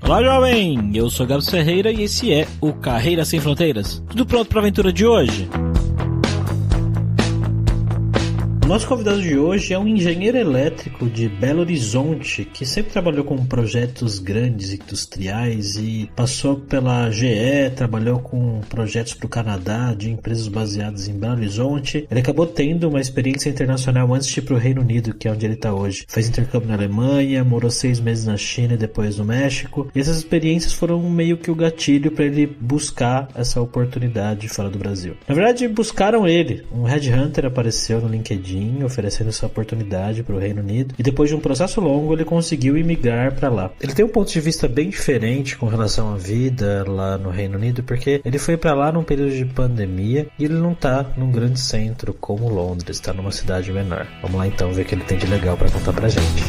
Olá, jovem! Eu sou Gabs Ferreira e esse é o Carreira Sem Fronteiras. Tudo pronto para a aventura de hoje? O nosso convidado de hoje é um engenheiro elétrico de Belo Horizonte que sempre trabalhou com projetos grandes industriais e passou pela GE, trabalhou com projetos para o Canadá de empresas baseadas em Belo Horizonte. Ele acabou tendo uma experiência internacional antes de ir para o Reino Unido, que é onde ele está hoje. Fez intercâmbio na Alemanha, morou 6 meses na China e depois no México. E essas experiências foram meio que o gatilho para ele buscar essa oportunidade fora do Brasil. Na verdade, buscaram ele. Um headhunter apareceu no LinkedIn oferecendo essa oportunidade para o Reino Unido e depois de um processo longo ele conseguiu imigrar para lá. Ele tem um ponto de vista bem diferente com relação à vida lá no Reino Unido, porque ele foi para lá num período de pandemia e ele não está num grande centro como Londres, está numa cidade menor. Vamos lá então ver o que ele tem de legal para contar pra gente.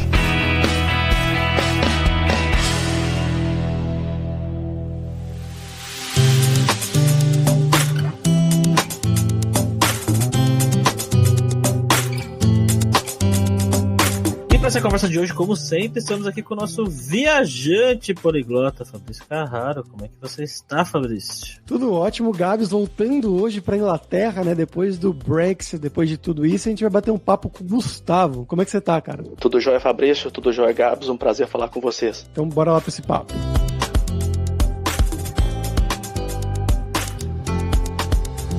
Nessa conversa de hoje, como sempre, estamos aqui com o nosso viajante poliglota, Fabrício Carraro. Como é que você está, Fabrício? Tudo ótimo, Gabs, voltando hoje para Inglaterra, né, depois do Brexit, depois de tudo isso, a gente vai bater um papo com o Gustavo. Como é que você tá, cara? Tudo jóia, Fabrício, tudo jóia, Gabs, um prazer falar com vocês. Então bora lá para esse papo.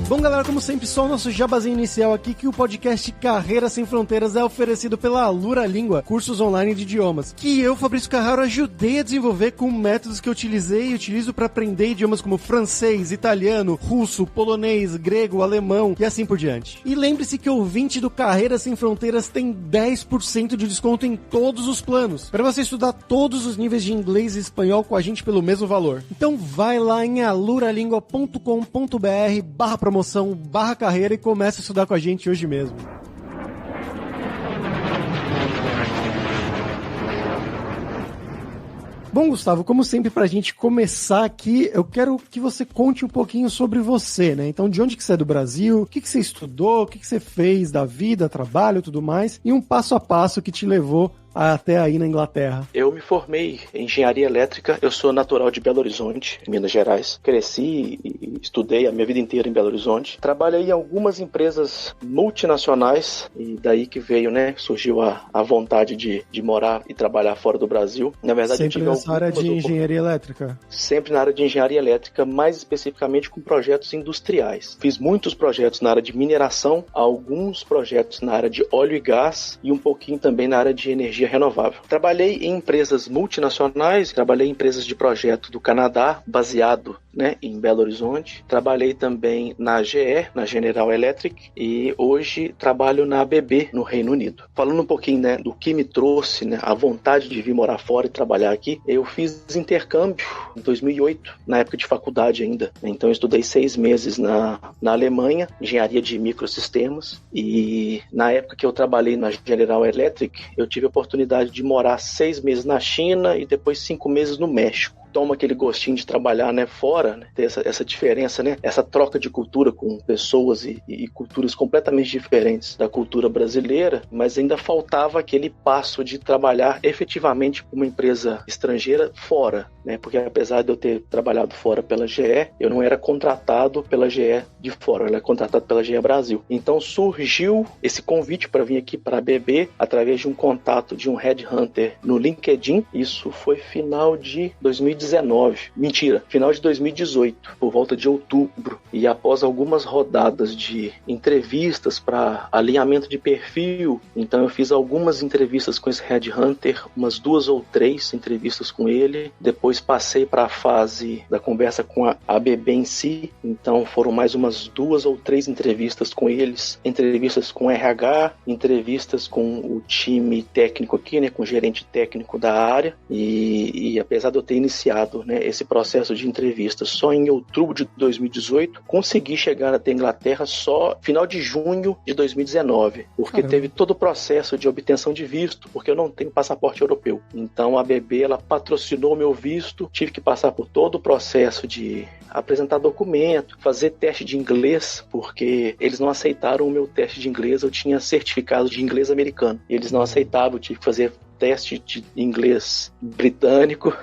Bom, galera, como sempre, só o nosso jabazinho inicial aqui, que o podcast Carreira Sem Fronteiras é oferecido pela Alura Língua, cursos online de idiomas, que eu, Fabrício Carraro, ajudei a desenvolver com métodos que eu utilizei e utilizo para aprender idiomas como francês, italiano, russo, polonês, grego, alemão e assim por diante. E lembre-se que o ouvinte do Carreira Sem Fronteiras tem 10% de desconto em todos os planos, para você estudar todos os níveis de inglês e espanhol com a gente pelo mesmo valor. Então vai lá em aluralingua.com.br/promoção/carreira e começa a estudar com a gente hoje mesmo. Bom, Gustavo, como sempre, pra gente começar aqui, eu quero que você conte um pouquinho sobre você, né? Então, de onde que você é do Brasil, o que que você estudou, o que que você fez da vida, trabalho e tudo mais, e um passo a passo que te levou até aí na Inglaterra. Eu me formei em engenharia elétrica, eu sou natural de Belo Horizonte, Minas Gerais. Cresci e estudei a minha vida inteira em Belo Horizonte. Trabalhei em algumas empresas multinacionais e daí que veio, né, surgiu a vontade de morar e trabalhar fora do Brasil. Na verdade, sempre nessa área de engenharia elétrica? Sempre na área de engenharia elétrica, mais especificamente com projetos industriais. Fiz muitos projetos na área de mineração, alguns projetos na área de óleo e gás e um pouquinho também na área de energia renovável. Trabalhei em empresas multinacionais, trabalhei em empresas de projeto do Canadá, baseado, né, em Belo Horizonte. Trabalhei também na GE, na General Electric, e hoje trabalho na ABB, no Reino Unido. Falando um pouquinho, né, do que me trouxe, né, a vontade de vir morar fora e trabalhar aqui, eu fiz intercâmbio em 2008, na época de faculdade ainda. Então eu estudei 6 meses na Alemanha, engenharia de microsistemas, e na época que eu trabalhei na General Electric, eu tive a oportunidade de morar 6 meses na China e depois 5 meses no México. Toma aquele gostinho de trabalhar, né, fora, né, ter essa diferença, né, essa troca de cultura com pessoas e culturas completamente diferentes da cultura brasileira, mas ainda faltava aquele passo de trabalhar efetivamente com uma empresa estrangeira fora, né, porque apesar de eu ter trabalhado fora pela GE, eu não era contratado pela GE de fora, eu era contratado pela GE Brasil. Então surgiu esse convite para vir aqui para a ABB através de um contato de um headhunter no LinkedIn. Isso foi final de 2019, final de 2018, por volta de outubro, e após algumas rodadas de entrevistas para alinhamento de perfil, então eu fiz algumas entrevistas com esse headhunter, umas 2 ou 3 entrevistas com ele, depois passei para a fase da conversa com a ABB em si, então foram mais umas 2 ou 3 entrevistas com eles, entrevistas com RH, entrevistas com o time técnico aqui, né, com o gerente técnico da área, e apesar de eu ter iniciado, né, esse processo de entrevista só em outubro de 2018, consegui chegar até a Inglaterra só final de junho de 2019, porque Caramba. Teve todo o processo de obtenção de visto, porque eu não tenho passaporte europeu. Então a ABB, ela patrocinou meu visto, tive que passar por todo o processo de apresentar documento, fazer teste de inglês, porque eles não aceitaram o meu teste de inglês, eu tinha certificado de inglês americano, e eles não aceitavam, eu tive que fazer teste de inglês britânico.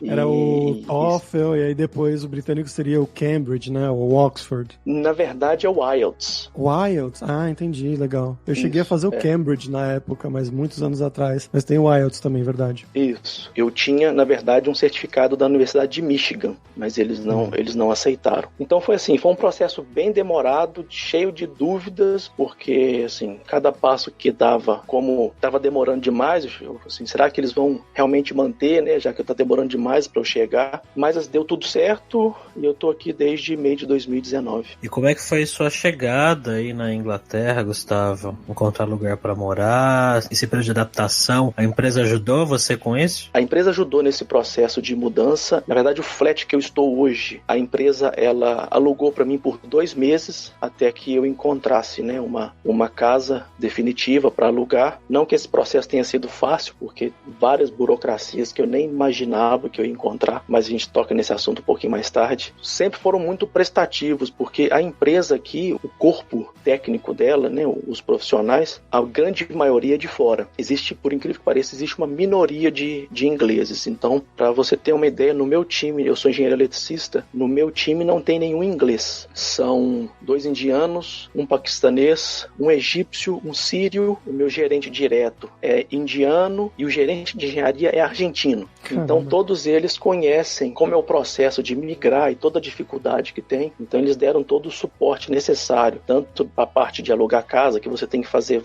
Era o TOEFL, e aí depois o britânico seria o Cambridge, né? O Oxford. Na verdade é o IELTS. O IELTS? Ah, entendi, legal. Eu cheguei a fazer o Cambridge na época, mas muitos anos atrás. Mas tem o IELTS também, verdade. Isso. Eu tinha, na verdade, um certificado da Universidade de Michigan, mas eles não aceitaram. Então foi assim, foi um processo bem demorado, cheio de dúvidas, porque assim, cada passo que dava, como estava demorando demais, eu, assim, será que eles vão realmente manter, né, já que está demorando demais para eu chegar? Mas deu tudo certo e eu tô aqui desde meio de 2019. E como é que foi sua chegada aí na Inglaterra, Gustavo? Encontrar lugar para morar, esse período de adaptação, a empresa ajudou você com isso? A empresa ajudou nesse processo de mudança. Na verdade, o flat que eu estou hoje, a empresa ela alugou para mim por 2 meses até que eu encontrasse, né, uma casa definitiva para alugar. Não que esse processo tenha sido fácil, porque várias burocracias que eu nem imaginava que eu ia encontrar, mas a gente toca nesse assunto um pouquinho mais tarde. Sempre foram muito prestativos, porque a empresa aqui, o corpo técnico dela, né, os profissionais, a grande maioria é de fora. Existe, por incrível que pareça, existe uma minoria de ingleses. Então, para você ter uma ideia, no meu time, eu sou engenheiro eletricista, no meu time não tem nenhum inglês. São 2 indianos, um paquistanês, um egípcio, um sírio, o meu gerente direto é indiano e o gerente de engenharia é argentino. Caramba. Então, todos eles conhecem como é o processo de migrar e toda a dificuldade que tem. Então, eles deram todo o suporte necessário, tanto para a parte de alugar casa, que você tem que fazer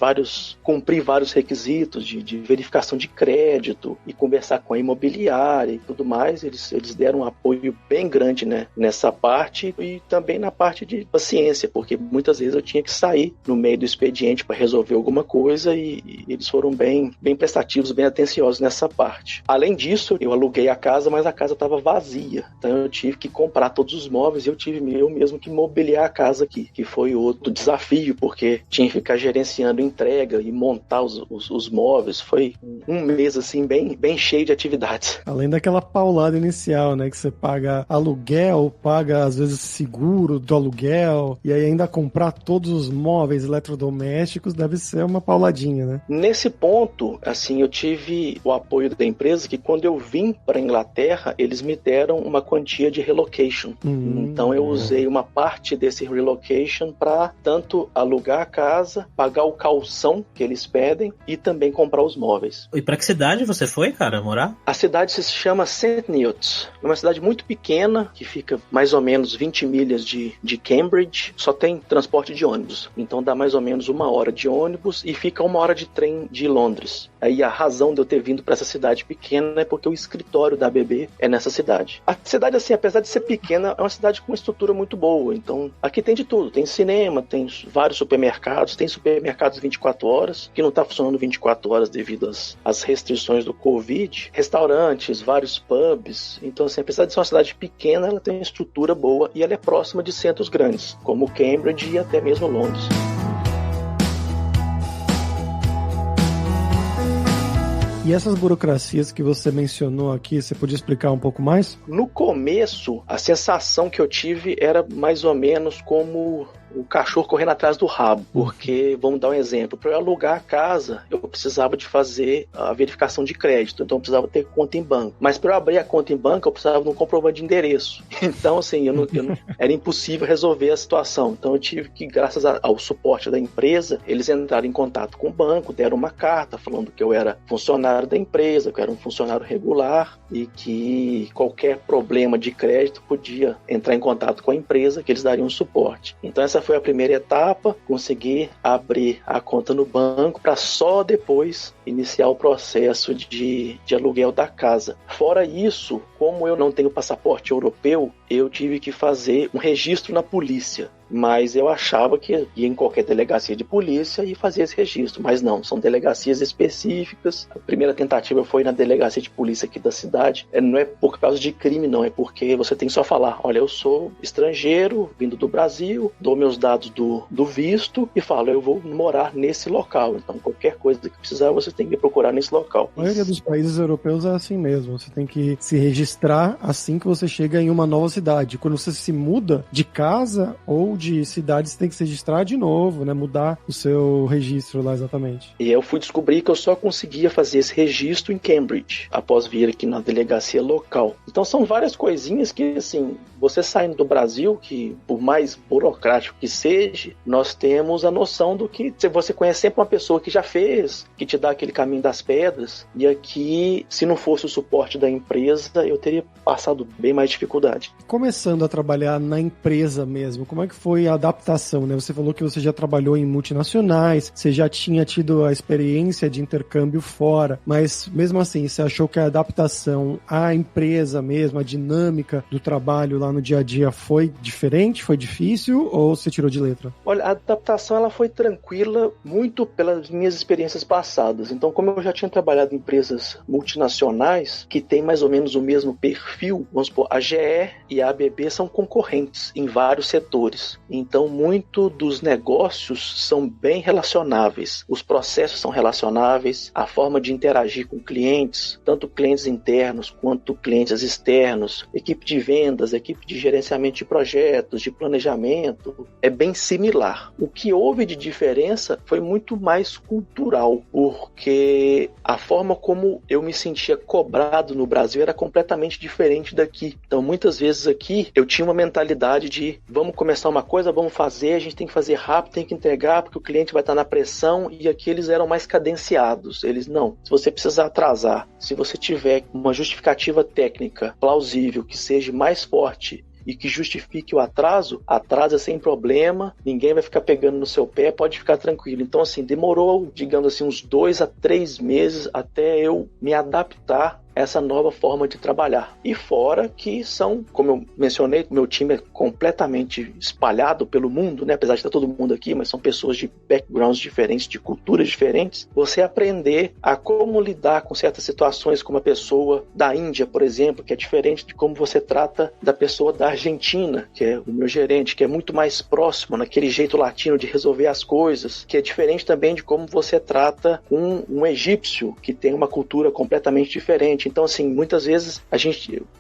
cumprir vários requisitos de verificação de crédito e conversar com a imobiliária e tudo mais. Eles deram um apoio bem grande, né, nessa parte, e também na parte de paciência, porque muitas vezes eu tinha que sair no meio do expediente para resolver alguma coisa e eles foram bem prestativos, bem atenciosos nessa parte. Além disso, eu aluguei a casa, mas a casa estava vazia, então eu tive que comprar todos os móveis e eu tive eu mesmo que mobiliar a casa aqui, que foi outro desafio, porque tinha que ficar gerenciando entrega e montar os móveis. Foi um mês assim bem cheio de atividades. Além daquela paulada inicial, né, que você paga aluguel, paga às vezes seguro do aluguel, e aí ainda comprar todos os móveis eletrodomésticos deve ser uma pauladinha, né? Nesse ponto, assim, eu tive o apoio da empresa, que quando eu vim para a Inglaterra, eles me deram uma quantia de relocation. Então eu usei uma parte desse relocation para tanto alugar a casa, pagar o calção que eles pedem e também comprar os móveis. E para que cidade você foi, cara, morar? A cidade se chama St. Neots. É uma cidade muito pequena, que fica mais ou menos 20 milhas de Cambridge. Só tem transporte de ônibus. Então dá mais ou menos 1 hora de ônibus e fica 1 hora de trem de Londres. Aí a razão de eu ter vindo para essa cidade pequena é porque o escritório da ABB é nessa cidade. A cidade, assim, apesar de ser pequena, é uma cidade com uma estrutura muito boa. Então aqui tem de tudo. Tem cinema, tem vários supermercados, tem supermercados 24 horas, que não está funcionando 24 horas devido às restrições do Covid. Restaurantes, vários pubs. Então, assim, apesar de ser uma cidade pequena, ela tem uma estrutura boa e ela é próxima de centros grandes, como Cambridge e até mesmo Londres. E essas burocracias que você mencionou aqui, você podia explicar um pouco mais? No começo, a sensação que eu tive era mais ou menos como o cachorro correndo atrás do rabo, porque, vamos dar um exemplo, para eu alugar a casa, eu precisava de fazer a verificação de crédito, então eu precisava ter conta em banco, mas para eu abrir a conta em banco, eu precisava de um comprovante de endereço, então assim, era impossível resolver a situação, então eu tive que, graças ao suporte da empresa, eles entraram em contato com o banco, deram uma carta falando que eu era funcionário da empresa, que eu era um funcionário regular e que qualquer problema de crédito podia entrar em contato com a empresa, que eles dariam suporte. Então essa foi a primeira etapa, conseguir abrir a conta no banco para só depois iniciar o processo de aluguel da casa. Fora isso, como eu não tenho passaporte europeu, eu tive que fazer um registro na polícia. Mas eu achava que ia em qualquer delegacia de polícia e fazer esse registro. Mas não, são delegacias específicas. A primeira tentativa foi na delegacia de polícia aqui da cidade. Não é por causa de crime, não. É porque você tem que só falar, olha, eu sou estrangeiro, vindo do Brasil, dou meus dados do visto e falo, eu vou morar nesse local. Então, qualquer coisa que precisar, você tem que me procurar nesse local. A maioria dos países europeus é assim mesmo. Você tem que se registrar assim que você chega em uma nova cidade. Quando você se muda de casa ou de cidade você tem que se registrar de novo, né? Mudar o seu registro lá exatamente. E eu fui descobrir que eu só conseguia fazer esse registro em Cambridge, após vir aqui na delegacia local. Então são várias coisinhas que, assim, você saindo do Brasil, que por mais burocrático que seja, nós temos a noção do que você conhece sempre uma pessoa que já fez, que te dá aquele caminho das pedras, e aqui, se não fosse o suporte da empresa, eu teria passado bem mais dificuldade. Começando a trabalhar na empresa mesmo, como é que foi a adaptação, né? Você falou que você já trabalhou em multinacionais, você já tinha tido a experiência de intercâmbio fora, mas mesmo assim, você achou que a adaptação à empresa mesmo, a dinâmica do trabalho lá no dia a dia foi diferente, foi difícil ou você tirou de letra? Olha, a adaptação ela foi tranquila muito pelas minhas experiências passadas. Então, como eu já tinha trabalhado em empresas multinacionais que têm mais ou menos o mesmo perfil, vamos supor, a GE e a ABB são concorrentes em vários setores. Então, muito dos negócios são bem relacionáveis. Os processos são relacionáveis, a forma de interagir com clientes, tanto clientes internos quanto clientes externos, equipe de vendas, equipe de gerenciamento de projetos, de planejamento, é bem similar. O que houve de diferença foi muito mais cultural, porque a forma como eu me sentia cobrado no Brasil era completamente diferente daqui. Então, muitas vezes aqui, eu tinha uma mentalidade de vamos começar uma coisa, vamos fazer, a gente tem que fazer rápido, tem que entregar, porque o cliente vai estar na pressão, e aqui eles eram mais cadenciados. Eles, não, se você precisar atrasar, se você tiver uma justificativa técnica plausível, que seja mais forte e que justifique o atraso, atrasa sem problema, ninguém vai ficar pegando no seu pé, pode ficar tranquilo. Então, assim, demorou, digamos assim, uns 2 a 3 meses até eu me adaptar essa nova forma de trabalhar. E fora que são, como eu mencionei, meu time é completamente espalhado pelo mundo, né? Apesar de estar todo mundo aqui, mas são pessoas de backgrounds diferentes, de culturas diferentes. Você aprender a como lidar com certas situações, como a pessoa da Índia, por exemplo, que é diferente de como você trata da pessoa da Argentina, que é o meu gerente, que é muito mais próximo, naquele jeito latino de resolver as coisas, que é diferente também de como você trata um egípcio, que tem uma cultura completamente diferente. Então, assim, muitas vezes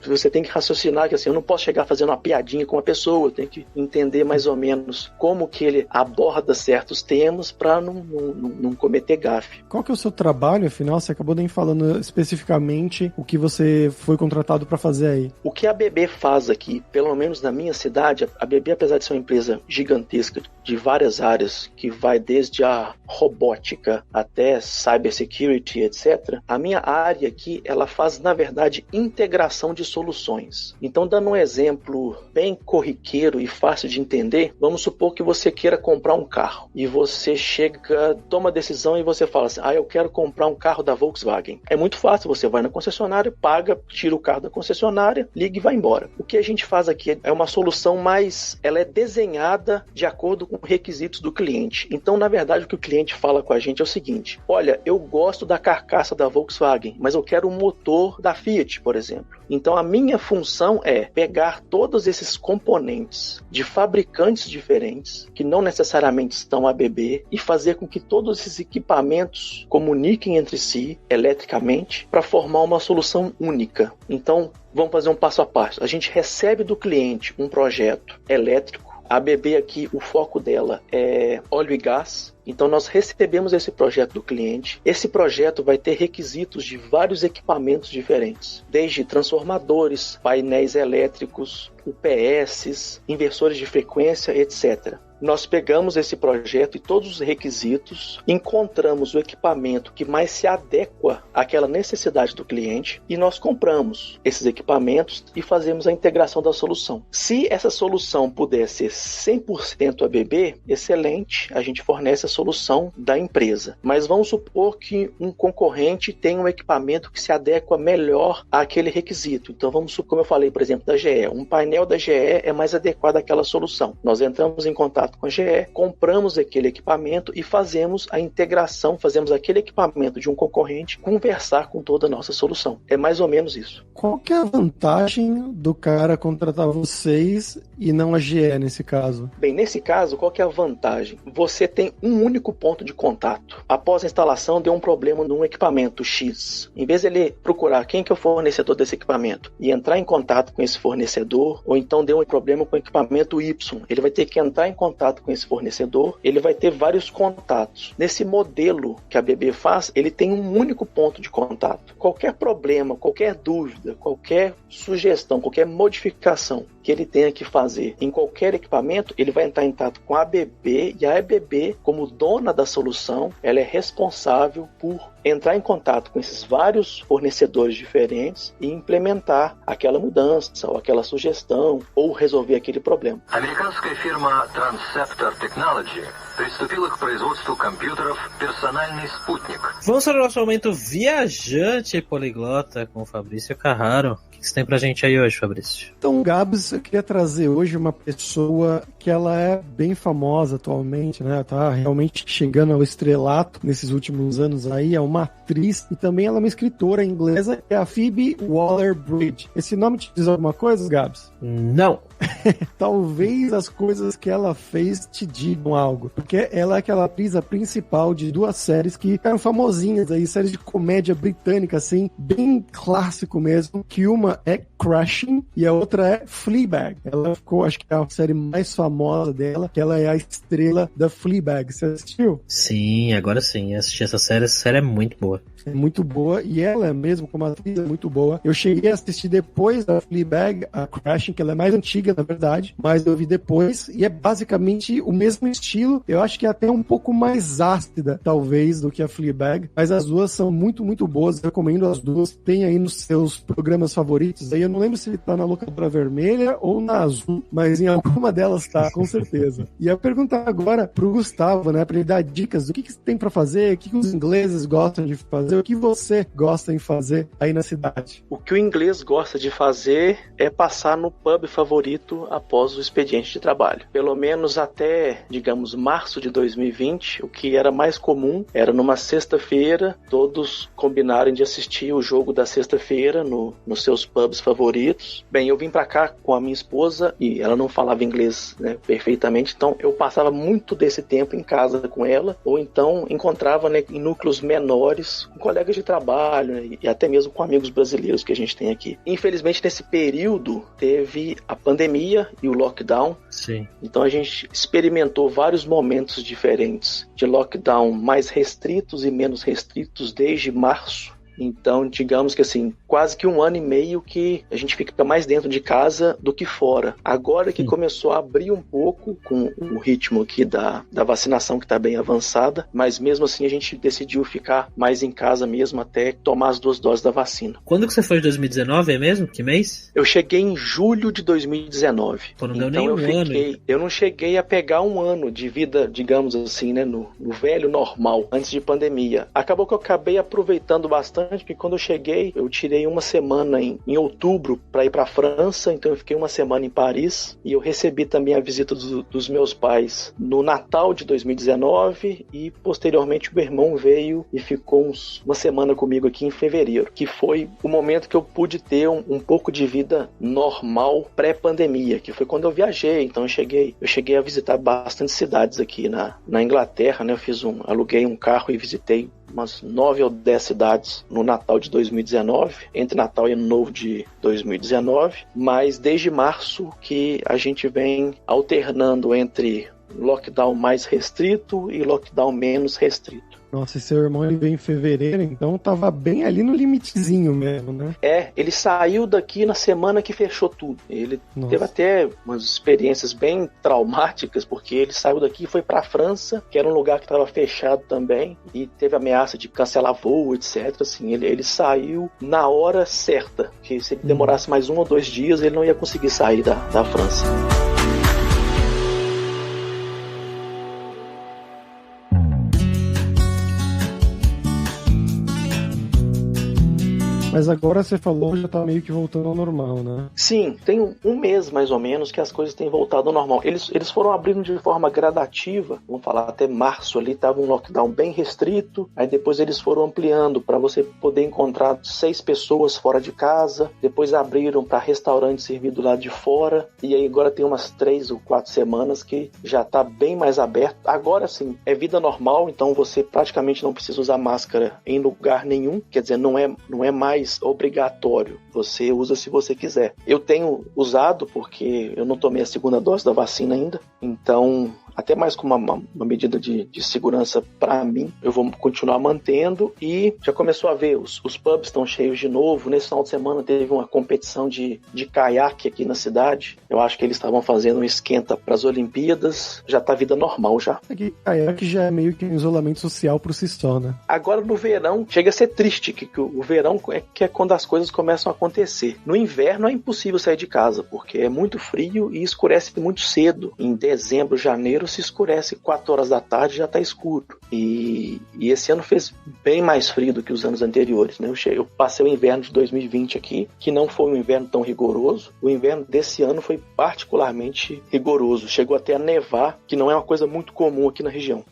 você tem que raciocinar que, assim, eu não posso chegar fazendo uma piadinha com uma pessoa, eu tenho que entender mais ou menos como que ele aborda certos temas para não cometer gafe. Qual que é o seu trabalho, afinal? Você acabou nem falando especificamente o que você foi contratado para fazer aí. O que a ABB faz aqui, pelo menos na minha cidade, a ABB, apesar de ser uma empresa gigantesca de várias áreas, que vai desde a robótica até cybersecurity, etc., a minha área aqui, ela faz, na verdade, integração de soluções. Então, dando um exemplo bem corriqueiro e fácil de entender, vamos supor que você queira comprar um carro e você toma a decisão e você fala assim, eu quero comprar um carro da Volkswagen. É muito fácil, você vai na concessionária, paga, tira o carro da concessionária, liga e vai embora. O que a gente faz aqui é uma solução ela é desenhada de acordo com os requisitos do cliente. Então, na verdade, o que o cliente fala com a gente é o seguinte, olha, eu gosto da carcaça da Volkswagen, mas eu quero um motor da Fiat, por exemplo. Então, a minha função é pegar todos esses componentes de fabricantes diferentes, que não necessariamente estão ABB, e fazer com que todos esses equipamentos comuniquem entre si, eletricamente, para formar uma solução única. Então, vamos fazer um passo a passo. A gente recebe do cliente um projeto elétrico. A ABB aqui, o foco dela é óleo e gás. Então, nós recebemos esse projeto do cliente. Esse projeto vai ter requisitos de vários equipamentos diferentes, desde transformadores, painéis elétricos, UPS, inversores de frequência, etc. Nós pegamos esse projeto e todos os requisitos, encontramos o equipamento que mais se adequa àquela necessidade do cliente e nós compramos esses equipamentos e fazemos a integração da solução. Se essa solução puder ser 100% ABB, excelente, a gente fornece a solução da empresa. Mas vamos supor que um concorrente tem um equipamento que se adequa melhor àquele requisito. Então vamos supor, como eu falei, por exemplo, da GE. Um painel da GE é mais adequado àquela solução. Nós entramos em contato com a GE, compramos aquele equipamento e fazemos a integração, fazemos aquele equipamento de um concorrente conversar com toda a nossa solução. É mais ou menos isso. Qual que é a vantagem do cara contratar vocês e não a GE nesse caso? Bem, nesse caso, qual que é a vantagem? Você tem um único ponto de contato. Após a instalação, deu um problema num equipamento X. Em vez de ele procurar quem que é o fornecedor desse equipamento e entrar em contato com esse fornecedor, ou então deu um problema com o equipamento Y. Ele vai ter que entrar em contato com esse fornecedor, ele vai ter vários contatos. Nesse modelo que a ABB faz, ele tem um único ponto de contato. Qualquer problema, qualquer dúvida, qualquer sugestão, qualquer modificação que ele tenha que fazer em qualquer equipamento, ele vai entrar em contato com a ABB, e a ABB, como dona da solução, ela é responsável por entrar em contato com esses vários fornecedores diferentes e implementar aquela mudança, ou aquela sugestão, ou resolver aquele problema. Американская фирма Transceptor Technology приступила к производству компьютеров «Персональный спутник». Vamos para o nosso momento viajante poliglota com o Fabrício Carraro. O que você tem pra gente aí hoje, Fabrício? Então, Gabs, eu queria trazer hoje uma pessoa que ela é bem famosa atualmente, né? Tá realmente chegando ao estrelato nesses últimos anos aí. É uma atriz e também ela é uma escritora inglesa, que é a Phoebe Waller-Bridge. Esse nome te diz alguma coisa, Gabs? Não. Talvez as coisas que ela fez te digam algo, porque ela é aquela atriz principal de duas séries que ficaram famosinhas aí, séries de comédia britânica, assim, bem clássico mesmo, que uma é Crashing e a outra é Fleabag. Ela ficou, acho que é a série mais famosa dela, que ela é a estrela da Fleabag. Você assistiu? Sim, agora sim, eu assisti essa série é muito boa. É muito boa, e ela mesmo, como atriz, é muito boa. Eu cheguei a assistir depois da Fleabag, a Crashing, que ela é mais antiga, na verdade, mas eu vi depois, e é basicamente o mesmo estilo. Eu acho que é até um pouco mais ácida, talvez, do que a Fleabag, mas as duas são muito, muito boas. Eu recomendo as duas. Tem aí nos seus programas favoritos. Aí eu não lembro se ele tá na locadora vermelha ou na azul, mas em alguma delas tá, com certeza. E eu perguntar agora pro Gustavo, né, pra ele dar dicas do que tem pra fazer, o que os ingleses gostam de fazer, o que você gosta em fazer aí na cidade. O que o inglês gosta de fazer é passar no pub favorito após o expediente de trabalho. Pelo menos até, digamos, março de 2020, o que era mais comum era numa sexta-feira, todos combinarem de assistir o jogo da sexta-feira nos seus pubs favoritos. Bem, eu vim pra cá com a minha esposa e ela não falava inglês, né, perfeitamente, então eu passava muito desse tempo em casa com ela, ou então encontrava, né, em núcleos menores, com colegas de trabalho, né, e até mesmo com amigos brasileiros que a gente tem aqui. Infelizmente, nesse período, teve a pandemia e o lockdown. Sim. Então a gente experimentou vários momentos diferentes de lockdown mais restritos e menos restritos desde março. Então, digamos que assim, quase que 1 ano e meio que a gente fica mais dentro de casa do que fora. Agora que começou a abrir um pouco com o ritmo aqui da vacinação que está bem avançada, mas mesmo assim a gente decidiu ficar mais em casa mesmo até tomar as 2 doses da vacina. Quando que você foi de 2019, é mesmo? Que mês? Eu cheguei em julho de 2019. Pô, não deu então nem um ano. Eu não cheguei a pegar 1 ano de vida, digamos assim, né, no velho normal, antes de pandemia. Acabou que eu acabei aproveitando bastante, porque quando eu cheguei, eu tirei 1 semana em outubro para ir para a França, então eu fiquei 1 semana em Paris, e eu recebi também a visita dos meus pais no Natal de 2019, e posteriormente o meu irmão veio e ficou 1 semana comigo aqui em fevereiro, que foi o momento que eu pude ter um pouco de vida normal pré-pandemia, que foi quando eu viajei. Então eu cheguei a visitar bastante cidades aqui na Inglaterra, né? Aluguei um carro e visitei umas 9 ou 10 cidades no Natal de 2019, entre Natal e Ano Novo de 2019, mas desde março que a gente vem alternando entre lockdown mais restrito e lockdown menos restrito. Nossa, e seu irmão ele veio em fevereiro, então tava bem ali no limitezinho mesmo, né? Ele saiu daqui na semana que fechou tudo. Ele teve até umas experiências bem traumáticas, porque ele saiu daqui e foi pra França, que era um lugar que estava fechado também, e teve ameaça de cancelar voo, etc. Assim, ele saiu na hora certa, que se ele demorasse mais 1 ou 2 dias, ele não ia conseguir sair da França. Mas agora você falou, já tá meio que voltando ao normal, né? Sim, tem 1 mês mais ou menos que as coisas têm voltado ao normal. Eles foram abrindo de forma gradativa, vamos falar, até março ali tava um lockdown bem restrito, aí depois eles foram ampliando para você poder encontrar 6 pessoas fora de casa, depois abriram para restaurante servir do lado de fora, e aí agora tem umas 3 ou 4 semanas que já tá bem mais aberto. Agora sim, é vida normal, então você praticamente não precisa usar máscara em lugar nenhum, quer dizer, não é mais mais obrigatório. Você usa se você quiser. Eu tenho usado porque eu não tomei a segunda dose da vacina ainda, então até mais como uma medida de segurança para mim, eu vou continuar mantendo. E já começou a ver, os pubs estão cheios de novo. Nesse final de semana teve uma competição de caiaque aqui na cidade. Eu acho que eles estavam fazendo um esquenta para as Olimpíadas. Já tá vida normal já. Aqui, caiaque já é meio que um isolamento social por si só, né? Agora no verão, chega a ser triste, que o verão é quando as coisas começam a acontecer. No inverno é impossível sair de casa, porque é muito frio e escurece muito cedo. Em dezembro, janeiro, se escurece 4 horas da tarde, já está escuro. E esse ano fez bem mais frio do que os anos anteriores, né? Eu passei o inverno de 2020 aqui, que não foi um inverno tão rigoroso. O inverno desse ano foi particularmente rigoroso. Chegou até a nevar, que não é uma coisa muito comum aqui na região.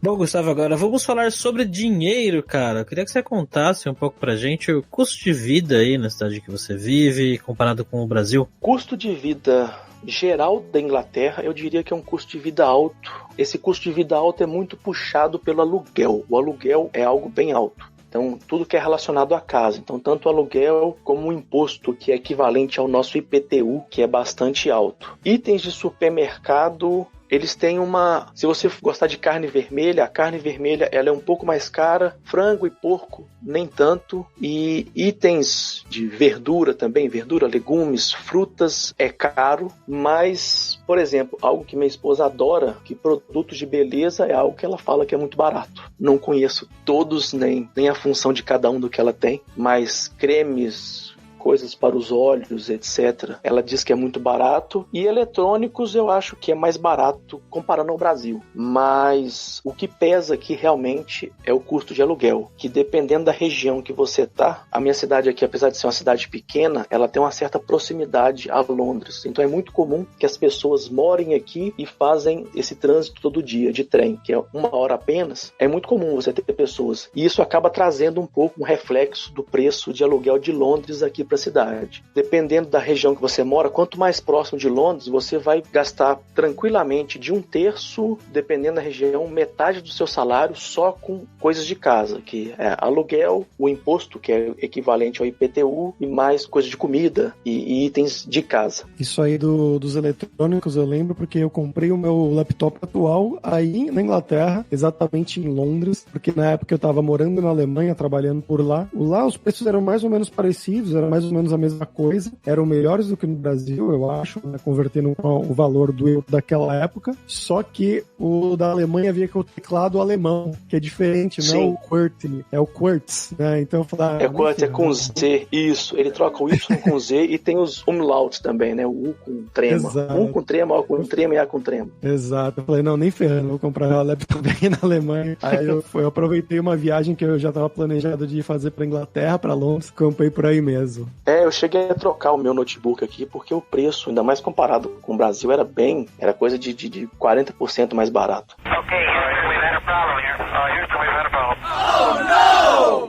Bom, Gustavo, agora vamos falar sobre dinheiro, cara. Eu queria que você contasse um pouco pra gente o custo de vida aí na cidade que você vive, comparado com o Brasil. Custo de vida geral da Inglaterra, eu diria que é um custo de vida alto. Esse custo de vida alto é muito puxado pelo aluguel. O aluguel é algo bem alto. Então, tudo que é relacionado à casa. Então, tanto o aluguel como o imposto, que é equivalente ao nosso IPTU, que é bastante alto. Itens de supermercado, eles têm uma... Se você gostar de carne vermelha, a carne vermelha ela é um pouco mais cara. Frango e porco, nem tanto. E itens de verdura também, verdura, legumes, frutas, é caro. Mas, por exemplo, algo que minha esposa adora, que produtos de beleza é algo que ela fala que é muito barato. Não conheço todos, nem a função de cada um do que ela tem. Mas cremes, coisas para os olhos, etc. Ela diz que é muito barato. E eletrônicos eu acho que é mais barato comparando ao Brasil. Mas o que pesa aqui realmente é o custo de aluguel, que dependendo da região que você está, a minha cidade aqui, apesar de ser uma cidade pequena, ela tem uma certa proximidade a Londres. Então é muito comum que as pessoas morem aqui e fazem esse trânsito todo dia de trem, que é 1 hora apenas. É muito comum você ter pessoas. E isso acaba trazendo um pouco um reflexo do preço de aluguel de Londres aqui para a cidade. Dependendo da região que você mora, quanto mais próximo de Londres, você vai gastar tranquilamente de 1/3, dependendo da região, metade do seu salário só com coisas de casa, que é aluguel, o imposto, que é equivalente ao IPTU, e mais coisas de comida e itens de casa. Isso aí dos eletrônicos eu lembro porque eu comprei o meu laptop atual aí na Inglaterra, exatamente em Londres, porque na época eu estava morando na Alemanha, trabalhando por lá. Lá os preços eram mais ou menos parecidos, eram mais ou menos a mesma coisa, eram melhores do que no Brasil, eu acho, né, convertendo o valor do euro daquela época, só que o da Alemanha havia que o teclado alemão, que é diferente, não é o QWERTY, é o QWERTZ, né, então eu falei... É o QWERTZ, é com Z, isso, ele troca o Y com Z e tem os umlauts também, né, o U com trema. Exato. U com trema, O com trema e A com trema. Exato, eu falei, não, nem ferrando, vou comprar uma laptop aqui na Alemanha. Aí eu aproveitei uma viagem que eu já estava planejado de fazer para Inglaterra, para Londres, comprei por aí mesmo. Eu cheguei a trocar o meu notebook aqui porque o preço, ainda mais comparado com o Brasil, era coisa de 40% mais barato.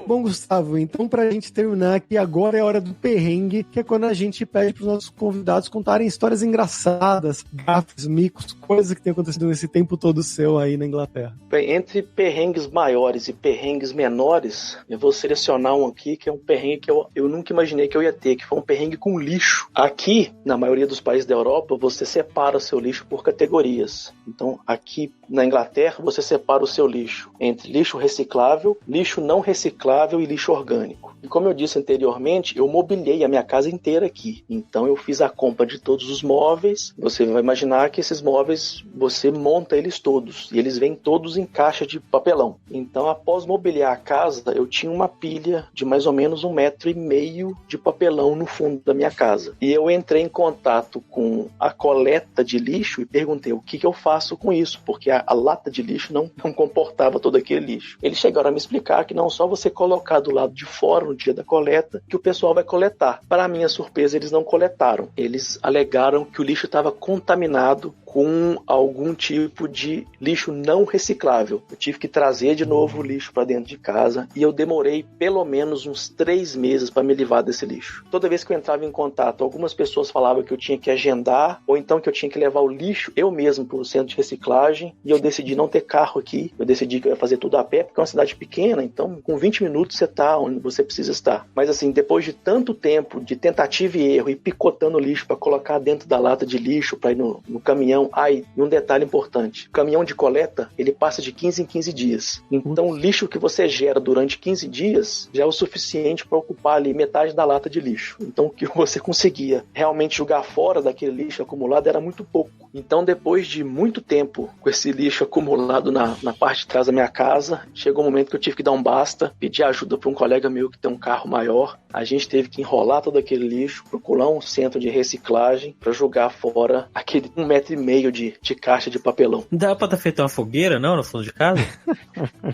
Bom, Gustavo, então pra gente terminar aqui, agora é a hora do perrengue, que é quando a gente pede pros nossos convidados contarem histórias engraçadas, gafes, micos, coisas que tem acontecido nesse tempo todo seu aí na Inglaterra. Bem, entre perrengues maiores e perrengues menores, eu vou selecionar um aqui, que é um perrengue que eu nunca imaginei que eu ia ter, que foi um perrengue com lixo. Aqui, na maioria dos países da Europa, você separa o seu lixo por categorias. Então, aqui na Inglaterra, você separa o seu lixo entre lixo reciclável, lixo não reciclável e lixo orgânico. E como eu disse anteriormente, eu mobiliei a minha casa inteira aqui. Então eu fiz a compra de todos os móveis. Você vai imaginar que esses móveis, você monta eles todos. E eles vêm todos em caixa de papelão. Então após mobiliar a casa, eu tinha uma pilha de mais ou menos 1,5 metro de papelão no fundo da minha casa. E eu entrei em contato com a coleta de lixo e perguntei o que eu faço com isso, porque a lata de lixo não comportava todo aquele lixo. Eles chegaram a me explicar que não só você colocar do lado de fora no dia da coleta, que o pessoal vai coletar. Para minha surpresa, eles não coletaram. Eles alegaram que o lixo estava contaminado com algum tipo de lixo não reciclável. Eu tive que trazer de novo o lixo para dentro de casa e eu demorei pelo menos uns 3 meses para me livrar desse lixo. Toda vez que eu entrava em contato, algumas pessoas falavam que eu tinha que agendar ou então que eu tinha que levar o lixo eu mesmo para o centro de reciclagem, e eu decidi não ter carro aqui. Eu decidi que eu ia fazer tudo a pé, porque é uma cidade pequena, então com 20 minutos você está onde você precisa precisa estar. Mas assim, depois de tanto tempo de tentativa e erro e picotando lixo para colocar dentro da lata de lixo, para ir no caminhão, e um detalhe importante, o caminhão de coleta, ele passa de 15 em 15 dias. Então o lixo que você gera durante 15 dias já é o suficiente para ocupar ali metade da lata de lixo. Então o que você conseguia realmente jogar fora daquele lixo acumulado era muito pouco. Então depois de muito tempo com esse lixo acumulado na parte de trás da minha casa, chegou um momento que eu tive que dar um basta, pedir ajuda para um colega meu que tem um carro maior. A gente teve que enrolar todo aquele lixo, procurar um centro de reciclagem para jogar fora aquele 1,5 metro de caixa de papelão. Não dá pra ter feito uma fogueira, não, no fundo de casa?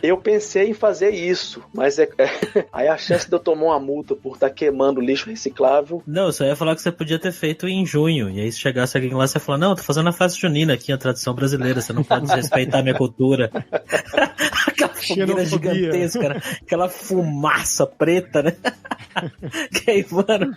Eu pensei em fazer isso, mas aí a chance de eu tomar uma multa por estar queimando lixo reciclável... Não, eu só ia falar que você podia ter feito em junho, e aí se chegasse alguém lá, você ia falar, não, tô fazendo a festa junina aqui, a tradição brasileira, você não pode desrespeitar a minha cultura. Aquela fogueira gigantesca, né? Aquela fumaça preta, né? Queimando.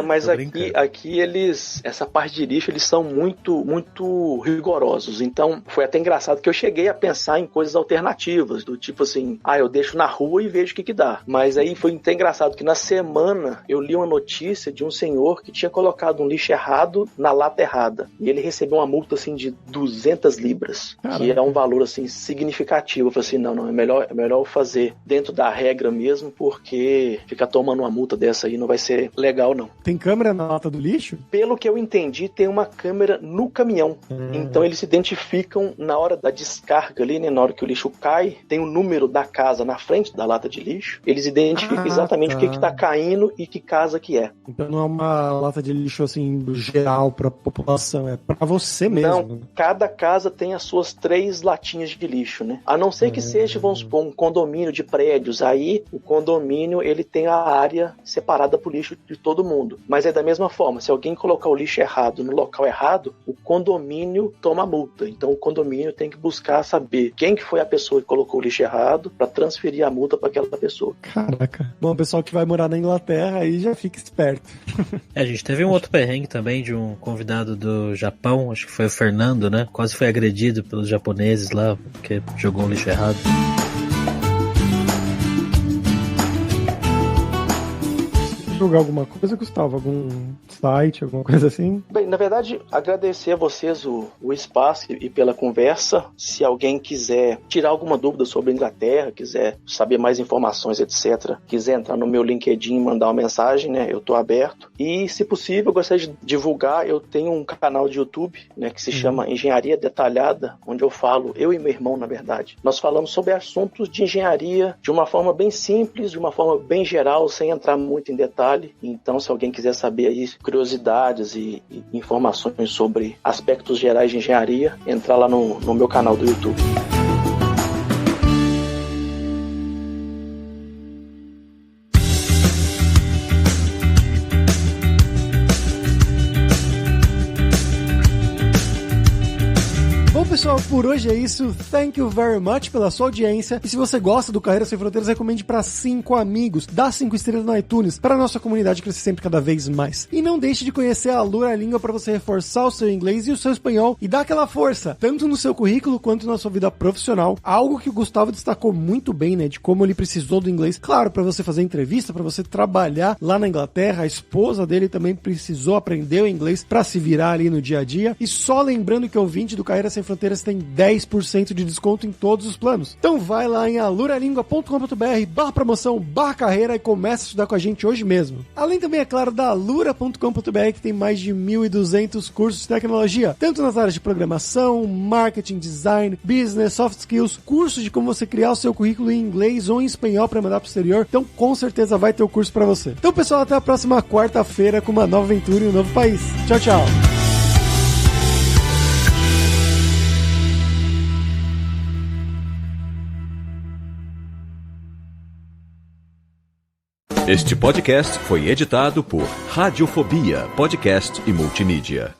Mas aqui eles, essa parte de lixo, eles são muito, muito rigorosos. Então, foi até engraçado que eu cheguei a pensar em coisas alternativas, do tipo assim, eu deixo na rua e vejo o que dá. Mas aí foi até engraçado que na semana eu li uma notícia de um senhor que tinha colocado um lixo errado na lata errada. E ele recebeu uma multa assim de 200 libras, Caramba. Que é um valor assim significativo. Eu falei assim, não, é melhor fazer dentro da regra mesmo, porque ficar tomando uma multa dessa aí não vai ser legal, não. Tem câmera na lata do lixo? Pelo que eu entendi, tem uma câmera no caminhão. Então eles se identificam na hora da descarga ali, né? Na hora que o lixo cai, tem o número da casa na frente da lata de lixo. Eles identificam exatamente o que tá caindo e que casa que é. Então não é uma lata de lixo assim geral pra população, é pra você mesmo. Não, cada casa tem as suas 3 latinhas de lixo, né? A não ser que seja, vamos supor, um condomínio de prédios. Aí o condomínio ele tem a área separada pro lixo de todo mundo. Mas é da mesma forma, se alguém colocar o lixo errado no local errado, o condomínio toma multa. Então o condomínio tem que buscar saber quem que foi a pessoa que colocou o lixo errado para transferir a multa para aquela pessoa. Caraca. Bom, o pessoal que vai morar na Inglaterra aí já fica esperto. A gente teve um outro perrengue também de um convidado do Japão, acho que foi o Fernando, né? Quase foi agredido pelos japoneses lá, porque jogou o lixo errado. Jogar alguma coisa, Gustavo? Algum site, alguma coisa assim? Bem, na verdade, agradecer a vocês o espaço e pela conversa. Se alguém quiser tirar alguma dúvida sobre a Inglaterra, quiser saber mais informações, etc., quiser entrar no meu LinkedIn e mandar uma mensagem, né? Eu estou aberto. E, se possível, eu gostaria de divulgar, eu tenho um canal de YouTube, né? Que se chama Engenharia Detalhada, onde eu falo, eu e meu irmão, na verdade. Nós falamos sobre assuntos de engenharia de uma forma bem simples, de uma forma bem geral, sem entrar muito em detalhe. Então, se alguém quiser saber aí curiosidades e informações sobre aspectos gerais de engenharia, entrar lá no meu canal do YouTube. Pessoal, por hoje é isso. Thank you very much pela sua audiência. E se você gosta do Carreira Sem Fronteiras, recomende para 5 amigos. Dá 5 estrelas no iTunes para a nossa comunidade crescer sempre cada vez mais. E não deixe de conhecer a Lura Língua para você reforçar o seu inglês e o seu espanhol e dar aquela força, tanto no seu currículo quanto na sua vida profissional. Algo que o Gustavo destacou muito bem, né? De como ele precisou do inglês. Claro, para você fazer entrevista, para você trabalhar lá na Inglaterra. A esposa dele também precisou aprender o inglês para se virar ali no dia a dia. E só lembrando que o ouvinte do Carreira Sem Fronteiras tem 10% de desconto em todos os planos. Então vai lá em aluralingua.com.br/promoção/carreira e começa a estudar com a gente hoje mesmo. Além também, é claro, da alura.com.br, que tem mais de 1.200 cursos de tecnologia, tanto nas áreas de programação, marketing, design, business, soft skills, cursos de como você criar o seu currículo em inglês ou em espanhol para mandar pro exterior. Então com certeza vai ter o curso para você. Então pessoal, até a próxima quarta-feira com uma nova aventura em um novo país. Tchau, tchau! Este podcast foi editado por Radiofobia, podcast e multimídia.